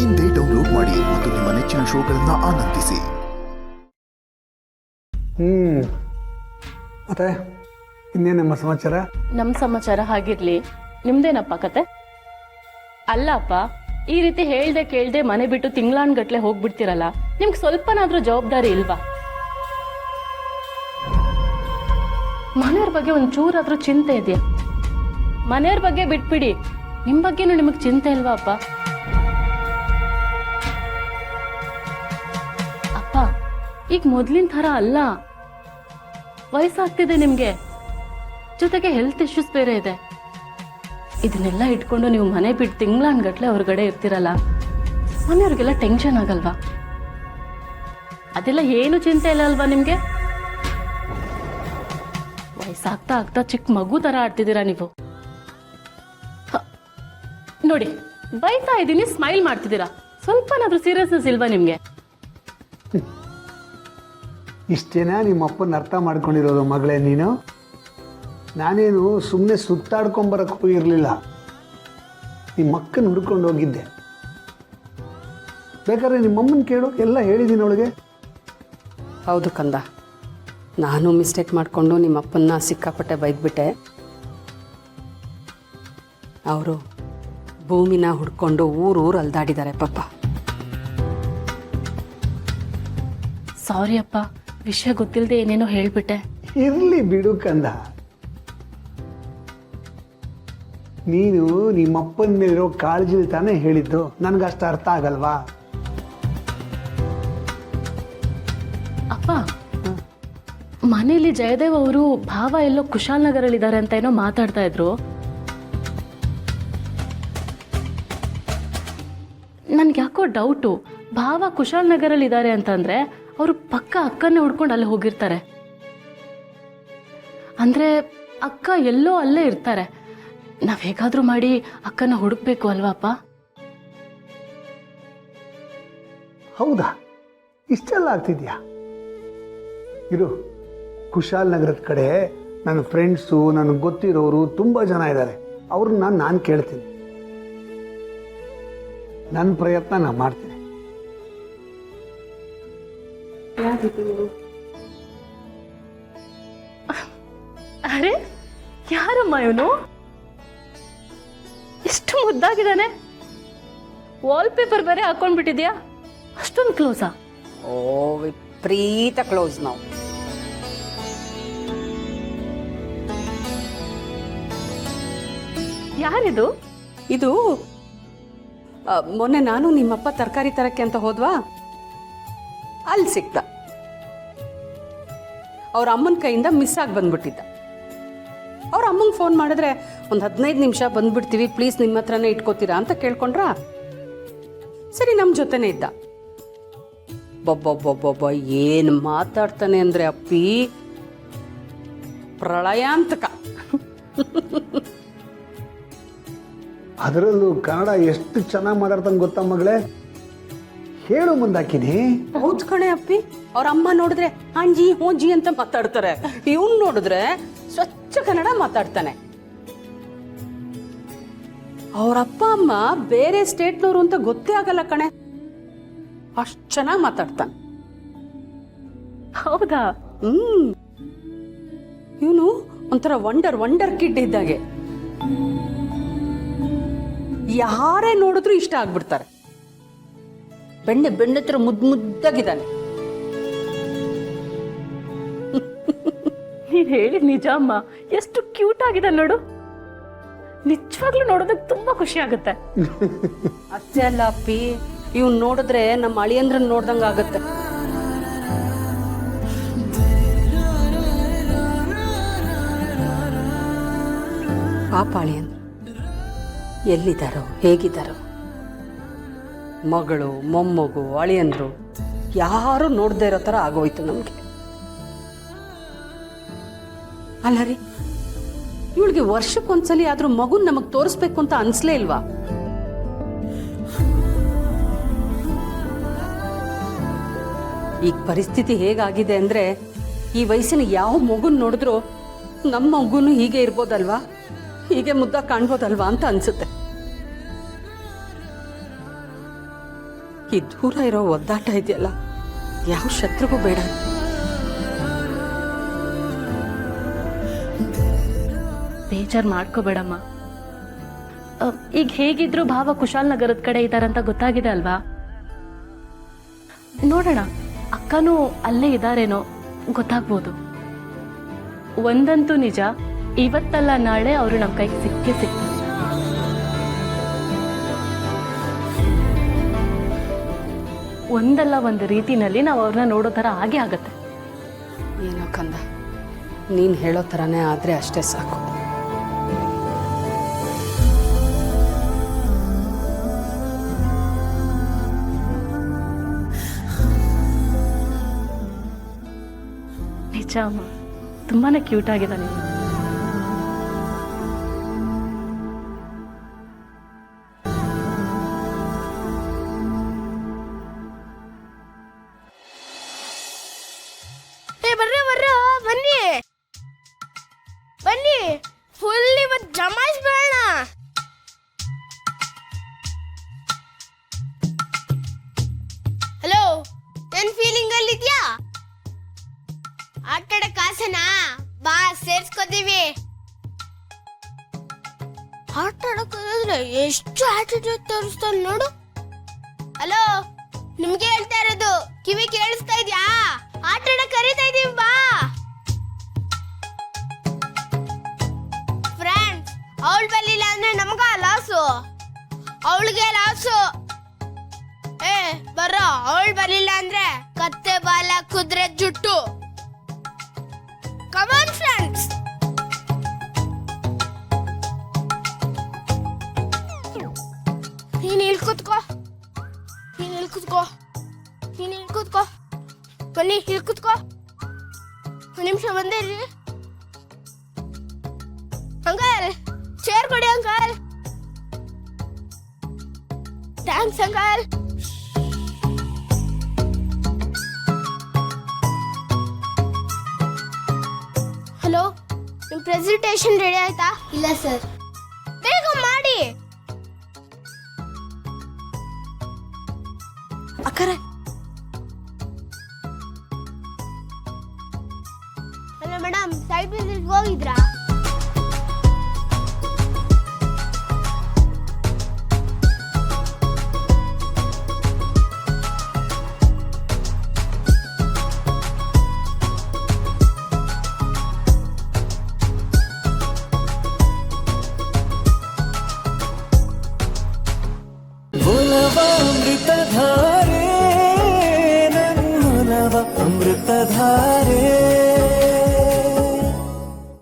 ಇಂದೇ ಡೌನ್ಲೋಡ್ ಮಾಡಿ ಮತ್ತು ನಿಮ್ಮ ನೆಚ್ಚಿನ ಶೋಗಳನ್ನು ಆನಂದಿಸಿ. ಮತ್ತೆ ಇನ್ನೇನಮ್ಮ ಸಮಾಚಾರ? ನಮ್ಮ ಸಮಾಚಾರ ಹಾಗಿರ್ಲಿ, ನಿಮ್ದೇನಪ್ಪ ಕತೆ? ಅಲ್ಲ ಅಪ್ಪ, ಈ ರೀತಿ ಹೇಳ್ದೆ ಕೇಳ್ದೆ ಮನೆ ಬಿಟ್ಟು ತಿಂಗಳಾನ್ಗಟ್ಲೆ ಹೋಗ್ಬಿಡ್ತಿರಲ್ಲ, ನಿಮ್ಗೆ ಸ್ವಲ್ಪನಾದ್ರೂ ಜವಾಬ್ದಾರಿ ಇಲ್ವಾ? ಮನೆಯವ್ರ ಬಗ್ಗೆ ಒಂಚೂರಾದ್ರೂ ಚಿಂತೆ ಇದೆಯಾ? ಮನೆಯವ್ರ ಬಗ್ಗೆ ಬಿಟ್ಬಿಡಿ, ನಿಮ್ ಬಗ್ಗೆನೂ ನಿಮಗ್ ಚಿಂತೆ ಇಲ್ವಾ ಅಪ್ಪ? ಅಪ್ಪ, ಈಗ ಮೊದ್ಲಿನ ಥರ ಅಲ್ಲ, ವಯಸ್ಸಾಗ್ತಿದೆ ನಿಮ್ಗೆ, ಜೊತೆಗೆ ಹೆಲ್ತ್ ಇಶ್ಯೂಸ್ ಬೇರೆ ಇದೆ. ಇದನ್ನೆಲ್ಲ ಇಟ್ಕೊಂಡು ನೀವು ಮನೆ ಬಿಟ್ಟು ತಿಂಗಳಾನ್ಗಟ್ಲೆ ಹೊರಗಡೆ ಇರ್ತಿರಲ್ಲ, ಮನೆಯವ್ರಿಗೆಲ್ಲ ಟೆನ್ಷನ್ ಆಗಲ್ವಾ? ಅದೆಲ್ಲ ಏನು ಚಿಂತೆ ಇಲ್ಲ ಅಲ್ವಾ ನಿಮ್ಗೆ? ವಯಸ್ಸಾಗ್ತಾ ಆಗ್ತಾ ಚಿಕ್ಕ ಮಗು ತರ ಆಡ್ತಿದ್ದೀರಾ ನೀವು. ನೋಡಿ, ಬೈತಾ ಇದ್ದೀನಿ, ಸ್ಮೈಲ್ ಮಾಡ್ತಿದ್ದೀರಾ, ಸ್ವಲ್ಪನಾದ್ರೂ ಸೀರಿಯಸ್ನೆಸ್ ಇಲ್ವಾ ನಿಮ್ಗೆ? ಇಷ್ಟೇನಾ ನಿಮ್ಮ ಅಪ್ಪನ ಅರ್ಥ ಮಾಡ್ಕೊಂಡಿರೋದು ಮಗಳೇ ನೀನು? ನಾನೇನು ಸುಮ್ಮನೆ ಸುತ್ತಾಡ್ಕೊಂಬರಕ್ಕೂ ಇರಲಿಲ್ಲ, ನಿಮ್ಮ ಅಕ್ಕನ ಹುಡ್ಕೊಂಡು ಹೋಗಿದ್ದೆ. ಬೇಕಾದ್ರೆ ನಿಮ್ಮಮ್ಮನ ಕೇಳು, ಎಲ್ಲ ಹೇಳಿದ್ದೀನಿ ಅವಳಿಗೆ. ಹೌದು ಕಂದ, ನಾನು ಮಿಸ್ಟೇಕ್ ಮಾಡಿಕೊಂಡು ನಿಮ್ಮ ಅಪ್ಪನ್ನ ಸಿಕ್ಕಾಪಟ್ಟೆ ಬೈದ್ಬಿಟ್ಟೆ. ಅವರು ಭೂಮಿನ ಹುಡ್ಕೊಂಡು ಊರು ಅಲ್ದಾಡಿದ್ದಾರೆ ಪಾಪ. ಸಾರಿ ಅಪ್ಪ, ವಿಷಯ ಗೊತ್ತಿಲ್ಲದೆ ಏನೇನೋ ಹೇಳ್ಬಿಟ್ಟೆ. ಇರಲಿ ಬಿಡು ಕಂದ, ನೀನು ನಿಮ್ಮಪ್ಪನ ಮೇಲಿರೋ ಕಾಳಜಿಲಿ ತಾನೇ ಹೇಳಿದ್ದು, ನನಗಷ್ಟು ಅರ್ಥ ಆಗಲ್ವಾ? ಅಪ್ಪ, ಮನೇಲಿ ಜಯದೇವ್ ಅವರು ಭಾವ ಎಲ್ಲೋ ಕುಶಾಲನಗರಲ್ಲಿದ್ದಾರೆ ಅಂತ ಏನೋ ಮಾತಾಡ್ತಾ ಇದ್ರು. ನನ್ಗೆ ಯಾಕೋ ಡೌಟು, ಭಾವ ಕುಶಾಲನಗರಲ್ಲಿ ಇದ್ದಾರೆ ಅಂತಂದ್ರೆ ಅವರು ಪಕ್ಕ ಅಕ್ಕನ್ನೇ ಹುಡ್ಕೊಂಡು ಅಲ್ಲಿ ಹೋಗಿರ್ತಾರೆ. ಅಂದ್ರೆ ಅಕ್ಕ ಎಲ್ಲೋ ಅಲ್ಲೇ ಇರ್ತಾರೆ. ನಾವ್ ಹೇಗಾದ್ರೂ ಮಾಡಿ ಅಕ್ಕನ ಹುಡುಕ್ಬೇಕು ಅಲ್ವಾ ಅಪ್ಪ? ಹೌದಾ, ಇಷ್ಟೆಲ್ಲ ಆಗ್ತಿದ್ಯಾ? ಇರು, ಕುಶಾಲ್ ನಗರದ ಕಡೆ ನನ್ನ ಫ್ರೆಂಡ್ಸು, ನನಗೆ ಗೊತ್ತಿರೋರು ತುಂಬ ಜನ ಇದ್ದಾರೆ. ಅವ್ರನ್ನ ನಾನು ಕೇಳ್ತೀನಿ, ನನ್ನ ಪ್ರಯತ್ನ ನಾನು ಮಾಡ್ತೀನಿ. ಅರೆ, ಯಾರಮ್ಮ ಇವನು? ಎಷ್ಟು ಮುದ್ದಾಗಿದ್ದಾನೆ, ವಾಲ್ಪೇಪರ್ ಬೇರೆ ಹಾಕೊಂಡ್ಬಿಟ್ಟಿದ್ಯಾ, ಅಷ್ಟೊಂದು ಕ್ಲೋಸಾ? ಓ, ವಿಪರೀತ ಕ್ಲೋಸ್ ನಾವು. ಯಾರಿದು? ಇದು ಮೊನ್ನೆ ನಾನು ನಿಮ್ಮಪ್ಪ ತರಕಾರಿ ತರಕ್ಕೆ ಅಂತ ಹೋದ್ವಾ, ಅಲ್ಲಿ ಸಿಕ್ತ. ಅವ್ರ ಅಮ್ಮನ ಕೈಯಿಂದ ಮಿಸ್ ಆಗಿ ಬಂದ್ಬಿಟ್ಟಿದ್ದ. ಅವ್ರ ಅಮ್ಮಂಗೆ ಫೋನ್ ಮಾಡಿದ್ರೆ ಒಂದು 15 ನಿಮಿಷ ಬಂದ್ಬಿಡ್ತೀವಿ, ಪ್ಲೀಸ್ ನಿಮ್ಮ ಹತ್ರನೇ ಇಟ್ಕೋತೀರಾ ಅಂತ ಕೇಳ್ಕೊಂಡ್ರ. ಸರಿ, ನಮ್ಮ ಜೊತೆನೇ ಇದ್ದ. ಬೊಬ್ಬೊಬ್ಬೊಬ್ಬೊಬ್ಬ ಏನು ಮಾತಾಡ್ತಾನೆ ಅಂದರೆ ಅಪ್ಪಿ, ಪ್ರಳಯಾಂತಕ. ಅದರಲ್ಲೂ ಕನ್ನಡ ಎಷ್ಟು ಚೆನ್ನಾಗಿ ಮಾತಾಡ್ತಾನೆ ಗೊತ್ತಾ ಮಗಳೇ? ಹೇಳು ಮುಂದಾಕಿನಿ. ಹೌದು ಕಣೆ ಅಪ್ಪಿ, ಅವ್ರ ಅಮ್ಮ ನೋಡಿದ್ರೆ ಹಾಂಜಿ ಹೋಂಜಿ ಅಂತ ಮಾತಾಡ್ತಾರೆ, ಇವನ್ ನೋಡಿದ್ರೆ ಸ್ವಚ್ಛ ಕನ್ನಡ ಮಾತಾಡ್ತಾನೆ. ಅವ್ರ ಅಪ್ಪ ಅಮ್ಮ ಬೇರೆ ಸ್ಟೇಟ್ನವರು ಅಂತ ಗೊತ್ತೇ ಆಗಲ್ಲ ಕಣೆ, ಅಷ್ಟು ಚೆನ್ನಾಗಿ ಮಾತಾಡ್ತಾನೆ. ಹೌದಾ? ಇವನು ಒಂಥರ ವಂಡರ್ ಕಿಡ್ ಇದ್ದಾಗೆ. ಯಾರೇ ನೋಡಿದ್ರು ಇಷ್ಟ ಆಗ್ಬಿಡ್ತಾರೆ. ಬೆಣ್ಣೆತ್ರ ಮುದ್ದಾಗಿದ್ದಾನೆ. ನೀನ್ ಹೇಳಿದ್ ನಿಜ ಅಮ್ಮ, ಎಷ್ಟು ಕ್ಯೂಟ್ ಆಗಿದೆ ನೋಡು. ನಿಜವಾಗ್ಲೂ ನೋಡೋದಕ್ಕೆ ತುಂಬಾ ಖುಷಿ ಆಗುತ್ತೆ. ಅಷ್ಟೇ ಅಲ್ಲ ಅಪ್ಪಿ, ಇವ್ನು ನೋಡಿದ್ರೆ ನಮ್ಮ ಅಳಿಯಂದ್ರನ್ ನೋಡ್ದಂಗ ಆಗತ್ತೆ. ಪಾಪ ಅಳಿಯಂದ್ರ ಎಲ್ಲಿದ್ದಾರೋ, ಹೇಗಿದ್ದಾರೋ. ಮಗಳು, ಮೊಮ್ಮಗು, ಅಳಿಯಂದ್ರು ಯಾರು ನೋಡದೇ ಇರೋ ಥರ ಆಗೋಯ್ತು ನಮಗೆ. ಅಲ್ಲ ರೀ, ಇವಳಿಗೆ ವರ್ಷಕ್ಕೊಂದ್ಸಲಿ ಆದ್ರೂ ಮಗುನ್ ನಮಗ್ ತೋರಿಸ್ಬೇಕು ಅಂತ ಅನ್ಸ್ಲೇ ಇಲ್ವಾ? ಈಗ ಪರಿಸ್ಥಿತಿ ಹೇಗಾಗಿದೆ ಅಂದ್ರೆ, ಈ ವಯಸ್ಸಿನ ಯಾವ ಮಗುನ್ ನೋಡಿದ್ರು ನಮ್ಮ ಮಗುನು ಹೀಗೆ ಇರ್ಬೋದಲ್ವಾ, ಹೀಗೆ ಮುದ್ದ ಕಾಣ್ಬೋದಲ್ವಾ ಅಂತ ಅನ್ಸುತ್ತೆ. ಈ ದೂರ ಇರೋ ಒದ್ದಾಟ ಇದೆಯಲ್ಲ ಯಾವ ಶತ್ರುಗೂ ಬೇಡ. ಬೇಜಾರು ಮಾಡ್ಕೋಬೇಡಮ್ಮ. ಈಗ ಹೇಗಿದ್ರು ಭಾವ ಕುಶಾಲನಗರದ ಕಡೆ ಇದ್ದಾರಂತ ಗೊತ್ತಾಗಿದೆ ಅಲ್ವಾ? ನೋಡೋಣ, ಅಕ್ಕನೂ ಅಲ್ಲೇ ಇದ್ದಾರೇನೋ ಗೊತ್ತಾಗ್ಬೋದು. ಒಂದಂತೂ ನಿಜ, ಇವತ್ತಲ್ಲ ನಾಳೆ ಅವರು ನಮ್ಮ ಕೈಗೆ ಸಿಕ್ಕೇ ಸಿಗ್ತಾರೆ. ಒಂದಲ್ಲ ಒಂದು ರೀತಿನಲ್ಲಿ ನಾವು ಅವ್ರನ್ನ ನೋಡೋ ಥರ ಹಾಗೆ ಆಗತ್ತೆ. ಏನೋ ಕಂದ, ನೀನು ಹೇಳೋ ಥರನೇ ಆದರೆ ಅಷ್ಟೇ ಸಾಕು. ನಿಜ ಅಮ್ಮ, ತುಂಬಾನೇ ಕ್ಯೂಟ್ ಆಗಿದ್ದಾನೆ. ಬನ್ನಿ ಬನ್ನಿ, ಫುಲ್ ಇವತ್ತು ಜಮಾಯಿಸ್ಬೇಡ. ಹಲೋ, ನನ್ ಫೀಲಿಂಗ್ ಅಲ್ಲಿ ಇದ್ಯಾ? ಆಟದ ಕಾಸನ ಬಾ ಸೇರ್ಸ್ಕೊತೀವಿ. ಆಟ ಆಡೋದ್ರೆ ಎಷ್ಟು ಆಟಿಟ್ಯೂಡ್ ತೋರಿಸ್ತಾನೆ ನೋಡು. ಹಲೋ, ನಿಮ್ಗೆ ಹೇಳ್ತಾ ಇರೋದು, ಕಿವಿ ಕೇಳಿಸ್ತಾ ಇದ್ಯಾ? ಆಟ ಆಡಕ್ ಕರೀತಾ ಇದೀವಿ, ಬಾ. ಫ್ರೆಂಡ್ಸ್, ಅವಳು ಬರ್ಲಿಲ್ಲ ಅಂದ್ರೆ ನಮಗ ಲಾಸು, ಅವಳಿಗೆ ಲಾಸು. ಬರೋ, ಅವಳು ಬರ್ಲಿಲ್ಲ ಅಂದ್ರೆ ಕತ್ತೆ ಬಾಲ ಕುದುರೆ ಜುಟ್ಟು. Come on, friends. ನೀನ್ ಇಲ್ಲಿ ಕೂತ್ಕೋ, ನೀನ್ ಇಲ್ಲಿ ಕೂತ್ಕೋ, ನೀನ್ ಇಲ್ಲಿ ಕೂತ್ಕೋ. ಬನ್ನಿ, ಇಲ್ಲಿ ಕೂತ್ಕೋ. ಒಂದು ನಿಮಿಷ ಬಂದೇ ಇರಿ. ಅಂಕಲ್, ಚೇರ್ ಕೊಡಿ ಅಂಕಲ್. Thanks uncle. ಹಲೋ, ನಿಮ್ ಪ್ರೆಸೆಂಟೇಷನ್ ರೆಡಿ ಆಯ್ತಾ? ಇಲ್ಲ ಸರ್. ಬೇಗ ಮಾಡಿ. ಅಕ್ಕರೆ, ಹಲೋ ಮೇಡಮ್, ಸೈಟ್ ವಿಸಿಟ್ ಹೋಗಿದ್ರಾ?